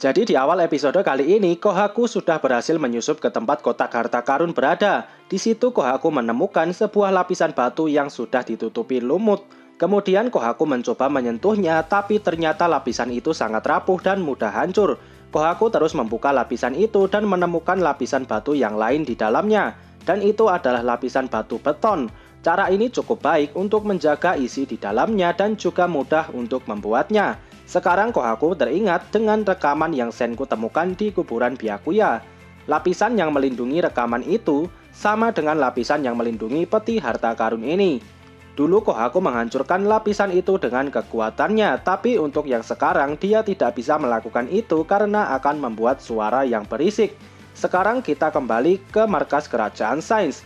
Jadi di awal episode kali ini, Kohaku sudah berhasil menyusup ke tempat kotak harta karun berada. Di situ Kohaku menemukan sebuah lapisan batu yang sudah ditutupi lumut. Kemudian Kohaku mencoba menyentuhnya, tapi ternyata lapisan itu sangat rapuh dan mudah hancur. Kohaku terus membuka lapisan itu dan menemukan lapisan batu yang lain di dalamnya. Dan itu adalah lapisan batu beton. Cara ini cukup baik untuk menjaga isi di dalamnya dan juga mudah untuk membuatnya. Sekarang Kohaku teringat dengan rekaman yang Senku temukan di kuburan Byakuya. Lapisan yang melindungi rekaman itu sama dengan lapisan yang melindungi peti harta karun ini. Dulu Kohaku menghancurkan lapisan itu dengan kekuatannya, tapi untuk yang sekarang dia tidak bisa melakukan itu karena akan membuat suara yang berisik. Sekarang kita kembali ke markas kerajaan Sains.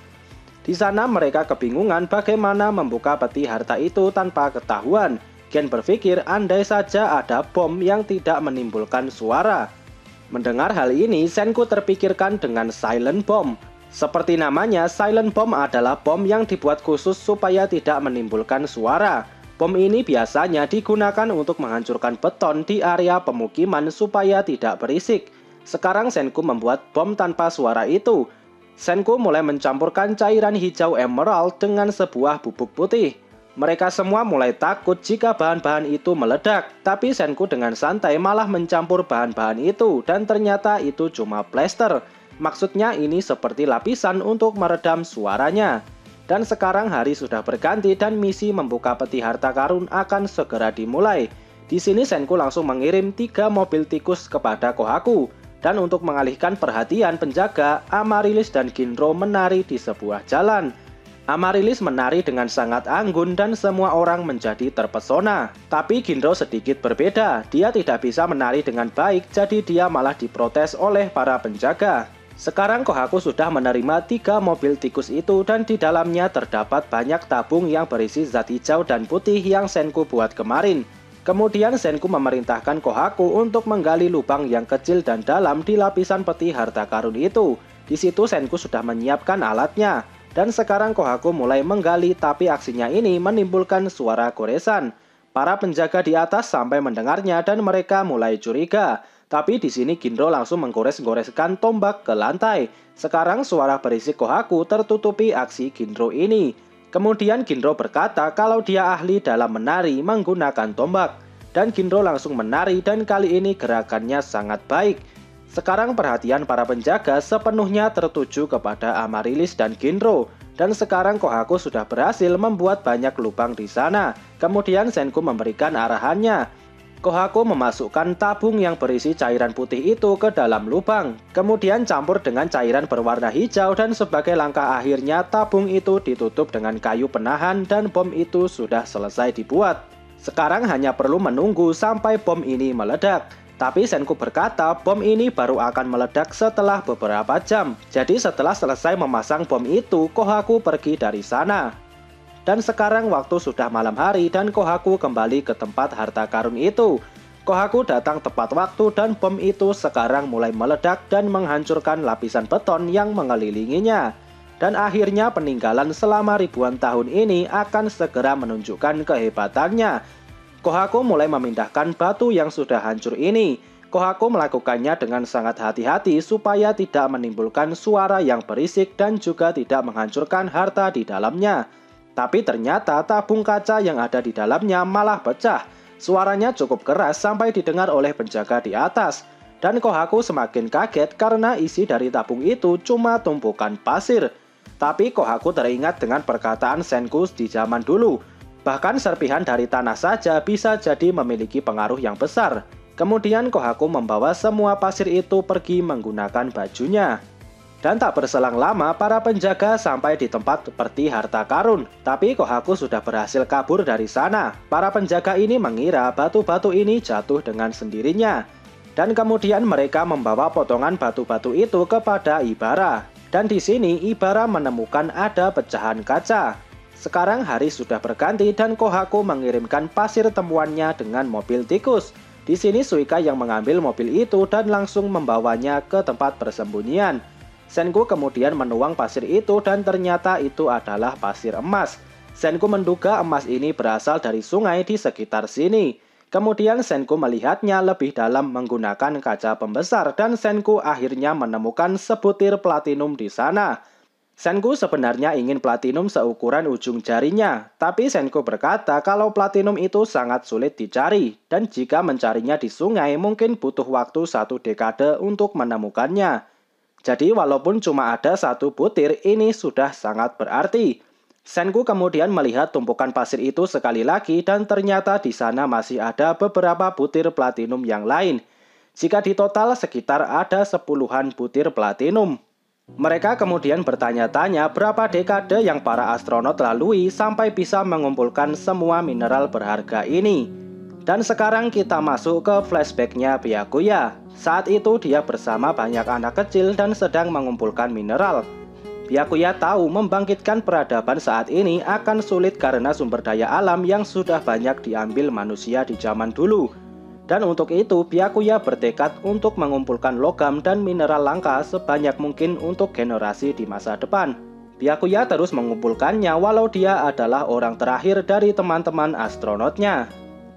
Di sana mereka kebingungan bagaimana membuka peti harta itu tanpa ketahuan. Gen berpikir andai saja ada bom yang tidak menimbulkan suara. Mendengar hal ini, Senku terpikirkan dengan silent bomb. Seperti namanya, silent bomb adalah bom yang dibuat khusus supaya tidak menimbulkan suara. Bom ini biasanya digunakan untuk menghancurkan beton di area pemukiman supaya tidak berisik. Sekarang Senku membuat bom tanpa suara itu. Senku mulai mencampurkan cairan hijau emerald dengan sebuah bubuk putih. Mereka semua mulai takut jika bahan-bahan itu meledak, tapi Senku dengan santai malah mencampur bahan-bahan itu dan ternyata itu cuma plester. Maksudnya ini seperti lapisan untuk meredam suaranya. Dan sekarang hari sudah berganti dan misi membuka peti harta karun akan segera dimulai. Di sini Senku langsung mengirim 3 mobil tikus kepada Kohaku. Dan untuk mengalihkan perhatian penjaga, Amaryllis dan Ginro menari di sebuah jalan. Amaryllis menari dengan sangat anggun dan semua orang menjadi terpesona. Tapi Ginro sedikit berbeda, dia tidak bisa menari dengan baik jadi dia malah diprotes oleh para penjaga. Sekarang Kohaku sudah menerima 3 mobil tikus itu dan di dalamnya terdapat banyak tabung yang berisi zat hijau dan putih yang Senku buat kemarin. Kemudian Senku memerintahkan Kohaku untuk menggali lubang yang kecil dan dalam di lapisan peti harta karun itu. Di situ Senku sudah menyiapkan alatnya. Dan sekarang Kohaku mulai menggali tapi aksinya ini menimbulkan suara goresan. Para penjaga di atas sampai mendengarnya dan mereka mulai curiga. Tapi di sini Ginro langsung menggores-goreskan tombak ke lantai. Sekarang suara berisik Kohaku tertutupi aksi Ginro ini. Kemudian Ginro berkata kalau dia ahli dalam menari menggunakan tombak. Dan Ginro langsung menari dan kali ini gerakannya sangat baik. Sekarang perhatian para penjaga sepenuhnya tertuju kepada Amaryllis dan Ginro. Dan sekarang Kohaku sudah berhasil membuat banyak lubang di sana. Kemudian Senku memberikan arahannya. Kohaku memasukkan tabung yang berisi cairan putih itu ke dalam lubang. Kemudian campur dengan cairan berwarna hijau dan sebagai langkah akhirnya tabung itu ditutup dengan kayu penahan dan bom itu sudah selesai dibuat. Sekarang hanya perlu menunggu sampai bom ini meledak. Tapi Senku berkata bom ini baru akan meledak setelah beberapa jam. Jadi setelah selesai memasang bom itu, Kohaku pergi dari sana. Dan sekarang waktu sudah malam hari dan Kohaku kembali ke tempat harta karun itu. Kohaku datang tepat waktu dan bom itu sekarang mulai meledak dan menghancurkan lapisan beton yang mengelilinginya. Dan akhirnya peninggalan selama ribuan tahun ini akan segera menunjukkan kehebatannya. Kohaku mulai memindahkan batu yang sudah hancur ini. Kohaku melakukannya dengan sangat hati-hati supaya tidak menimbulkan suara yang berisik dan juga tidak menghancurkan harta di dalamnya. Tapi ternyata tabung kaca yang ada di dalamnya malah pecah. Suaranya cukup keras sampai didengar oleh penjaga di atas. Dan Kohaku semakin kaget karena isi dari tabung itu cuma tumpukan pasir. Tapi Kohaku teringat dengan perkataan Senku di zaman dulu. Bahkan serpihan dari tanah saja bisa jadi memiliki pengaruh yang besar. Kemudian Kohaku membawa semua pasir itu pergi menggunakan bajunya. Dan tak berselang lama para penjaga sampai di tempat peti harta karun. Tapi Kohaku sudah berhasil kabur dari sana. Para penjaga ini mengira batu-batu ini jatuh dengan sendirinya. Dan kemudian mereka membawa potongan batu-batu itu kepada Ibara. Dan di sini Ibara menemukan ada pecahan kaca. Sekarang hari sudah berganti dan Kohaku mengirimkan pasir temuannya dengan mobil tikus. Di sini Suika yang mengambil mobil itu dan langsung membawanya ke tempat persembunyian. Senku kemudian menuang pasir itu dan ternyata itu adalah pasir emas. Senku menduga emas ini berasal dari sungai di sekitar sini. Kemudian Senku melihatnya lebih dalam menggunakan kaca pembesar dan Senku akhirnya menemukan sebutir platinum di sana. Senku sebenarnya ingin platinum seukuran ujung jarinya, tapi Senku berkata kalau platinum itu sangat sulit dicari, dan jika mencarinya di sungai mungkin butuh waktu 1 dekade untuk menemukannya. Jadi walaupun cuma ada 1 butir, ini sudah sangat berarti. Senku kemudian melihat tumpukan pasir itu sekali lagi dan ternyata di sana masih ada beberapa butir platinum yang lain. Jika ditotal sekitar ada 10-an butir platinum. Mereka kemudian bertanya-tanya berapa dekade yang para astronot lalui sampai bisa mengumpulkan semua mineral berharga ini. Dan sekarang kita masuk ke flashbacknya Byakuya. Saat itu dia bersama banyak anak kecil dan sedang mengumpulkan mineral. Byakuya tahu membangkitkan peradaban saat ini akan sulit karena sumber daya alam yang sudah banyak diambil manusia di zaman dulu. Dan untuk itu Byakuya bertekad untuk mengumpulkan logam dan mineral langka sebanyak mungkin untuk generasi di masa depan. Byakuya terus mengumpulkannya walau dia adalah orang terakhir dari teman-teman astronotnya.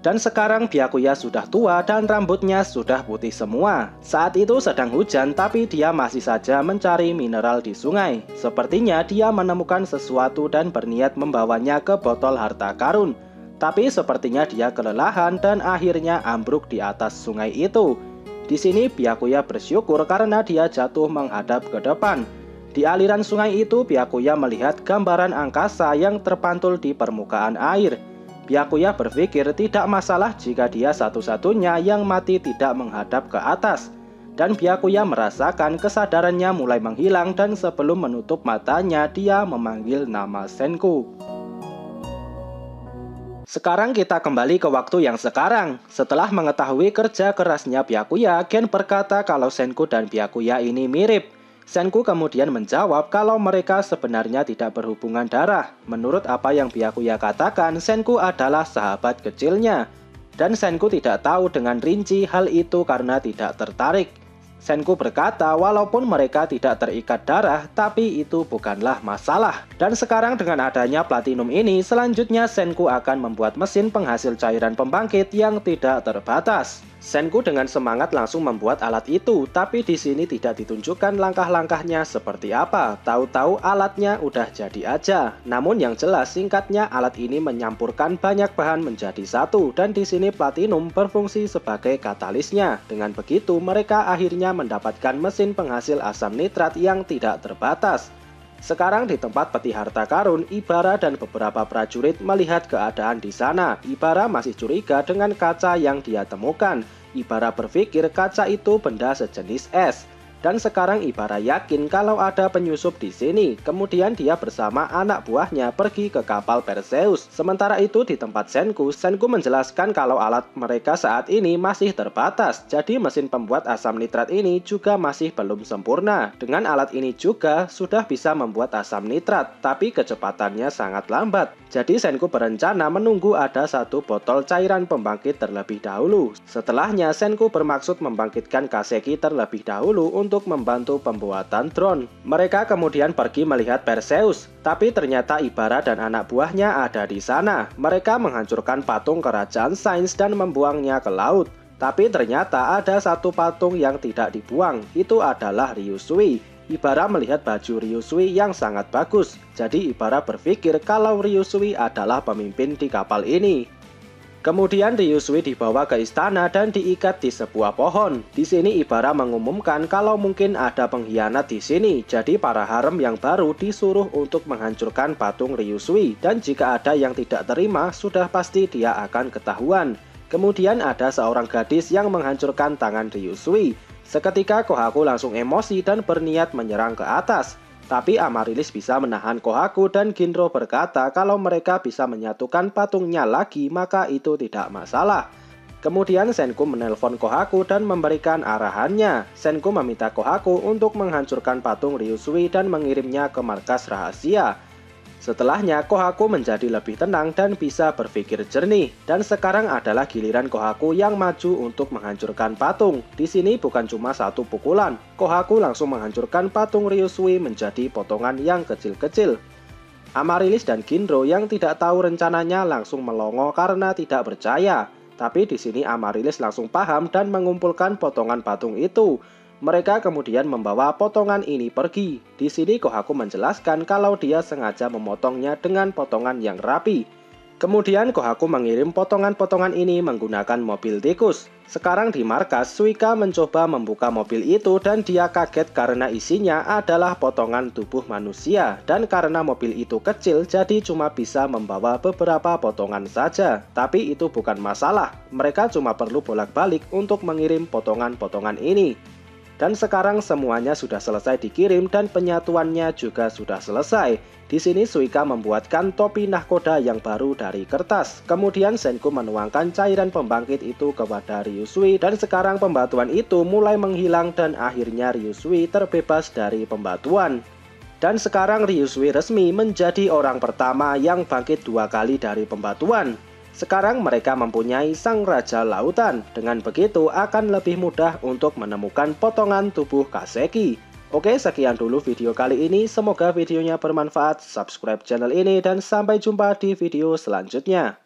Dan sekarang Byakuya sudah tua dan rambutnya sudah putih semua. Saat itu sedang hujan tapi dia masih saja mencari mineral di sungai. Sepertinya dia menemukan sesuatu dan berniat membawanya ke botol harta karun. Tapi sepertinya dia kelelahan dan akhirnya ambruk di atas sungai itu. Di sini Byakuya bersyukur karena dia jatuh menghadap ke depan. Di aliran sungai itu Byakuya melihat gambaran angkasa yang terpantul di permukaan air. Byakuya berpikir tidak masalah jika dia satu-satunya yang mati tidak menghadap ke atas. Dan Byakuya merasakan kesadarannya mulai menghilang dan sebelum menutup matanya dia memanggil nama Senku. Sekarang kita kembali ke waktu yang sekarang. Setelah mengetahui kerja kerasnya Byakuya, Gen berkata kalau Senku dan Byakuya ini mirip. Senku kemudian menjawab kalau mereka sebenarnya tidak berhubungan darah. Menurut apa yang Byakuya katakan, Senku adalah sahabat kecilnya. Dan Senku tidak tahu dengan rinci hal itu karena tidak tertarik. Senku berkata walaupun mereka tidak terikat darah, tapi itu bukanlah masalah. Dan sekarang dengan adanya platinum ini, selanjutnya Senku akan membuat mesin penghasil cairan pembangkit yang tidak terbatas. Senku dengan semangat langsung membuat alat itu, tapi di sini tidak ditunjukkan langkah-langkahnya seperti apa. Tahu-tahu alatnya udah jadi aja. Namun yang jelas singkatnya alat ini menyampurkan banyak bahan menjadi satu dan di sini platinum berfungsi sebagai katalisnya. Dengan begitu mereka akhirnya mendapatkan mesin penghasil asam nitrat yang tidak terbatas. Sekarang di tempat peti harta karun, Ibara dan beberapa prajurit melihat keadaan di sana. Ibara masih curiga dengan kaca yang dia temukan. Ibara berpikir kaca itu benda sejenis es. Dan sekarang Ibara yakin kalau ada penyusup di sini. Kemudian dia bersama anak buahnya pergi ke kapal Perseus. Sementara itu di tempat Senku menjelaskan kalau alat mereka saat ini masih terbatas. Jadi mesin pembuat asam nitrat ini juga masih belum sempurna. Dengan alat ini juga sudah bisa membuat asam nitrat, tapi kecepatannya sangat lambat. Jadi Senku berencana menunggu ada 1 botol cairan pembangkit terlebih dahulu. Setelahnya Senku bermaksud membangkitkan Kaseki terlebih dahulu untuk membantu pembuatan drone. Mereka kemudian pergi melihat Perseus, tapi ternyata Ibara dan anak buahnya ada di sana. Mereka menghancurkan patung kerajaan sains dan membuangnya ke laut. Tapi ternyata ada 1 patung yang tidak dibuang, itu adalah Ryusui. Ibara melihat baju Ryusui yang sangat bagus. Jadi Ibara berpikir kalau Ryusui adalah pemimpin di kapal ini. Kemudian Ryusui dibawa ke istana dan diikat di sebuah pohon. Di sini Ibara mengumumkan kalau mungkin ada pengkhianat di sini. Jadi para harem yang baru disuruh untuk menghancurkan patung Ryusui. Dan jika ada yang tidak terima, sudah pasti dia akan ketahuan. Kemudian ada seorang gadis yang menghancurkan tangan Ryusui. Seketika Kohaku langsung emosi dan berniat menyerang ke atas. Tapi Amaryllis bisa menahan Kohaku dan Ginro berkata kalau mereka bisa menyatukan patungnya lagi maka itu tidak masalah. Kemudian Senku menelpon Kohaku dan memberikan arahannya. Senku meminta Kohaku untuk menghancurkan patung Ryusui dan mengirimnya ke markas rahasia. Setelahnya Kohaku menjadi lebih tenang dan bisa berpikir jernih. Dan sekarang adalah giliran Kohaku yang maju untuk menghancurkan patung. Di sini bukan cuma 1 pukulan. Kohaku langsung menghancurkan patung Ryusui menjadi potongan yang kecil-kecil. Amaryllis dan Ginro yang tidak tahu rencananya langsung melongo karena tidak percaya. Tapi di sini Amaryllis langsung paham dan mengumpulkan potongan patung itu. Mereka kemudian membawa potongan ini pergi. Di sini Kohaku menjelaskan kalau dia sengaja memotongnya dengan potongan yang rapi. Kemudian Kohaku mengirim potongan-potongan ini menggunakan mobil tikus. Sekarang di markas, Suika mencoba membuka mobil itu dan dia kaget karena isinya adalah potongan tubuh manusia. Dan karena mobil itu kecil, jadi cuma bisa membawa beberapa potongan saja. Tapi itu bukan masalah, mereka cuma perlu bolak-balik untuk mengirim potongan-potongan ini. Dan sekarang semuanya sudah selesai dikirim dan penyatuannya juga sudah selesai. Di sini Suika membuatkan topi nahkoda yang baru dari kertas. Kemudian Senku menuangkan cairan pembangkit itu kepada Ryusui dan sekarang pembatuan itu mulai menghilang dan akhirnya Ryusui terbebas dari pembatuan. Dan sekarang Ryusui resmi menjadi orang pertama yang bangkit 2 kali dari pembatuan. Sekarang mereka mempunyai sang Raja Lautan. Dengan begitu akan lebih mudah untuk menemukan potongan tubuh Kaseki. Oke, sekian dulu video kali ini. Semoga videonya bermanfaat. Subscribe channel ini dan sampai jumpa di video selanjutnya.